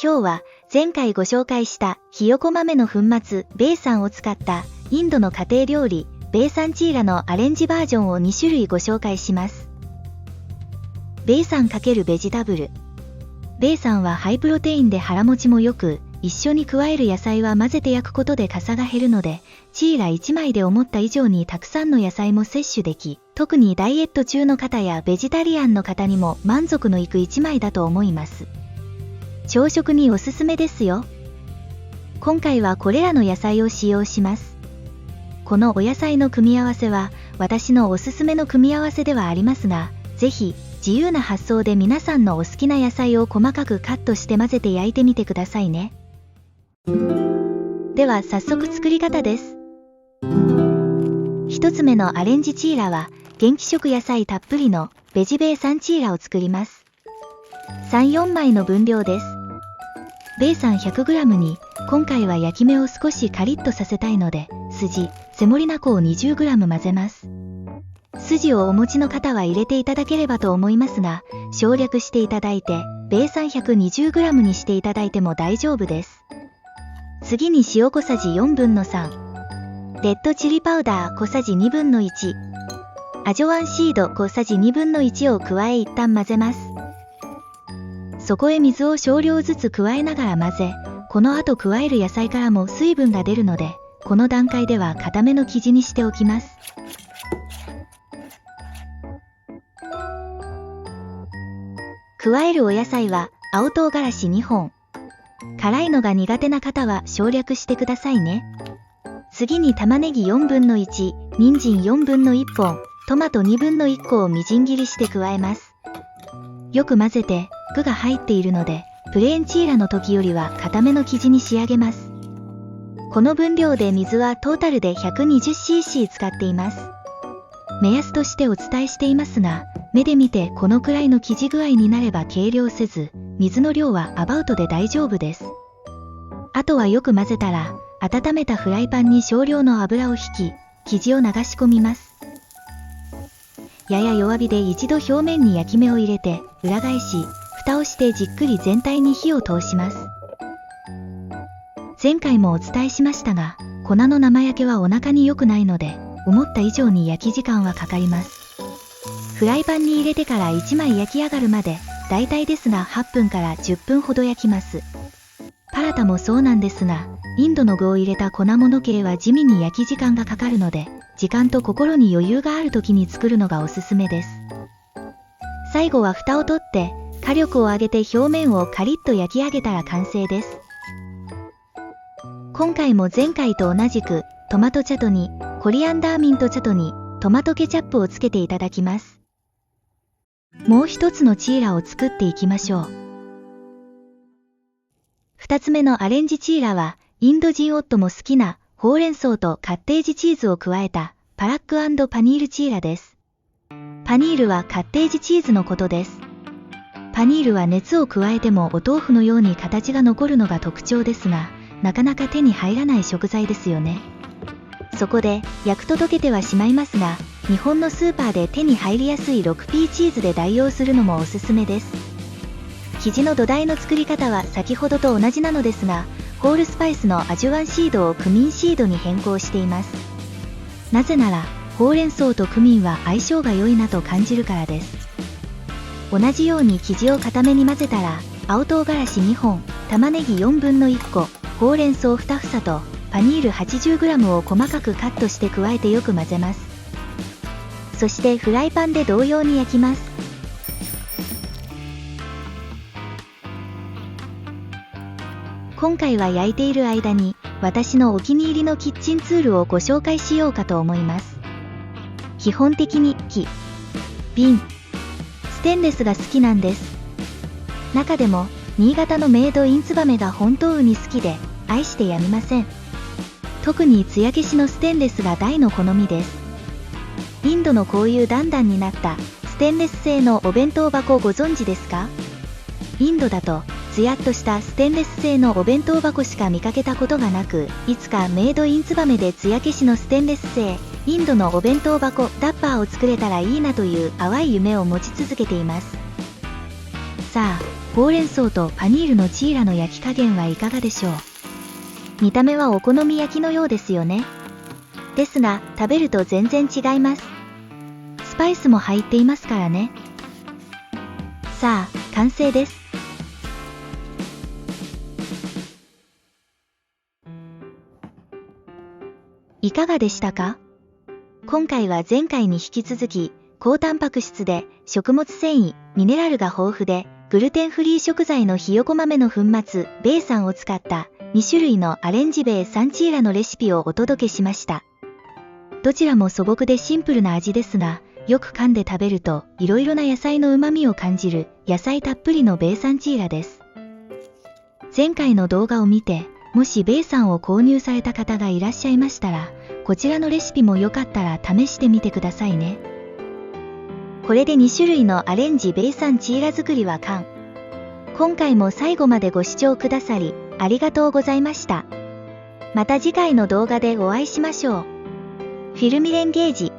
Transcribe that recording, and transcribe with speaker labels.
Speaker 1: 今日は前回ご紹介したひよこ豆の粉末ベーサンを使ったインドの家庭料理ベーサンチーラのアレンジバージョンを2種類ご紹介します。ベーサン×ベジタブル。ベーサンはハイプロテインで腹持ちも良く、一緒に加える野菜は混ぜて焼くことでかさが減るので、チーラ1枚で思った以上にたくさんの野菜も摂取でき、特にダイエット中の方やベジタリアンの方にも満足のいく1枚だと思います。朝食におすすめですよ。今回はこれらの野菜を使用します。このお野菜の組み合わせは私のおすすめの組み合わせではありますが、ぜひ自由な発想で皆さんのお好きな野菜を細かくカットして混ぜて焼いてみてくださいね。では早速作り方です。一つ目のアレンジチーラは元気食野菜たっぷりのベジベーサンチーラを作ります。3、4枚の分量です。ベーサン 100g に今回は焼き目を少しカリッとさせたいので筋、セモリナ粉を 20g 混ぜます。筋をお持ちの方は入れていただければと思いますが、省略していただいてベーサン 120g にしていただいても大丈夫です。次に塩小さじ4分の3、レッドチリパウダー小さじ2分の1、アジョワンシード小さじ2分の1を加え一旦混ぜます。そこへ水を少量ずつ加えながら混ぜ、この後加える野菜からも水分が出るので、この段階では固めの生地にしておきます。加えるお野菜は青唐辛子2本。辛いのが苦手な方は省略してくださいね。次に玉ねぎ4分の1、人参4分の1本、トマト2分の1個をみじん切りして加えます。よく混ぜて、具が入っているので、プレーンチーラの時よりは固めの生地に仕上げます。この分量で水はトータルで 120cc 使っています。目安としてお伝えしていますが、目で見てこのくらいの生地具合になれば計量せず、水の量はアバウトで大丈夫です。あとはよく混ぜたら、温めたフライパンに少量の油を引き、生地を流し込みます。やや弱火で一度表面に焼き目を入れて、裏返し、蓋をしてじっくり全体に火を通します。前回もお伝えしましたが、粉の生焼けはお腹に良くないので、思った以上に焼き時間はかかります。フライパンに入れてから1枚焼き上がるまで、大体ですが8分から10分ほど焼きます。パラタもそうなんですが、インドの具を入れた粉物系は地味に焼き時間がかかるので、時間と心に余裕がある時に作るのがおすすめです。最後は蓋を取って、火力を上げて表面をカリッと焼き上げたら完成です。今回も前回と同じく、トマトチャトニ、コリアンダーミントチャトニ、トマトケチャップをつけていただきます。もう一つのチーラを作っていきましょう。二つ目のアレンジチーラは、インド人夫も好きなほうれん草とカッテージチーズを加えたパラック&パニールチーラです。パニールはカッテージチーズのことです。パニールは熱を加えてもお豆腐のように形が残るのが特徴ですが、なかなか手に入らない食材ですよね。そこで焼くと溶けてはしまいますが、日本のスーパーで手に入りやすい 6P チーズで代用するのもおすすめです。生地の土台の作り方は先ほどと同じなのですが、ホールスパイスのアジュワンシードをクミンシードに変更しています。なぜなら、ほうれん草とクミンは相性が良いなと感じるからです。同じように生地を固めに混ぜたら、青唐辛子2本、玉ねぎ4分の1個、ほうれん草2房と、パニール 80g を細かくカットして加えてよく混ぜます。そしてフライパンで同様に焼きます。今回は焼いている間に、私のお気に入りのキッチンツールをご紹介しようかと思います。基本的に木、瓶、ステンレスが好きなんです。中でも、新潟のメイドインツバメが本当に好きで、愛してやみません。特に艶消しのステンレスが大の好みです。インドのこういう段々になったステンレス製のお弁当箱ご存知ですか？インドだとツヤっとしたステンレス製のお弁当箱しか見かけたことがなく、いつかメイドインツバメで艶消しのステンレス製インドのお弁当箱ダッパーを作れたらいいなという淡い夢を持ち続けています。さあ、ほうれん草とパニールのチーラの焼き加減はいかがでしょう。見た目はお好み焼きのようですよね。ですが、食べると全然違います。スパイスも入っていますからね。さあ、完成です。いかがでしたか？今回は前回に引き続き、高タンパク質で食物繊維、ミネラルが豊富で、グルテンフリー食材のひよこ豆の粉末、ベイサンを使った2種類のアレンジベイサンチーラのレシピをお届けしました。どちらも素朴でシンプルな味ですが、よく噛んで食べるといろいろな野菜の旨味を感じる野菜たっぷりのベイサンチーラです。前回の動画を見て、もしベイサンを購入された方がいらっしゃいましたら、こちらのレシピもよかったら試してみてくださいね。これで2種類のアレンジベイサンチーラ作りは完。今回も最後までご視聴くださり、ありがとうございました。また次回の動画でお会いしましょう。フィルミレンゲージ。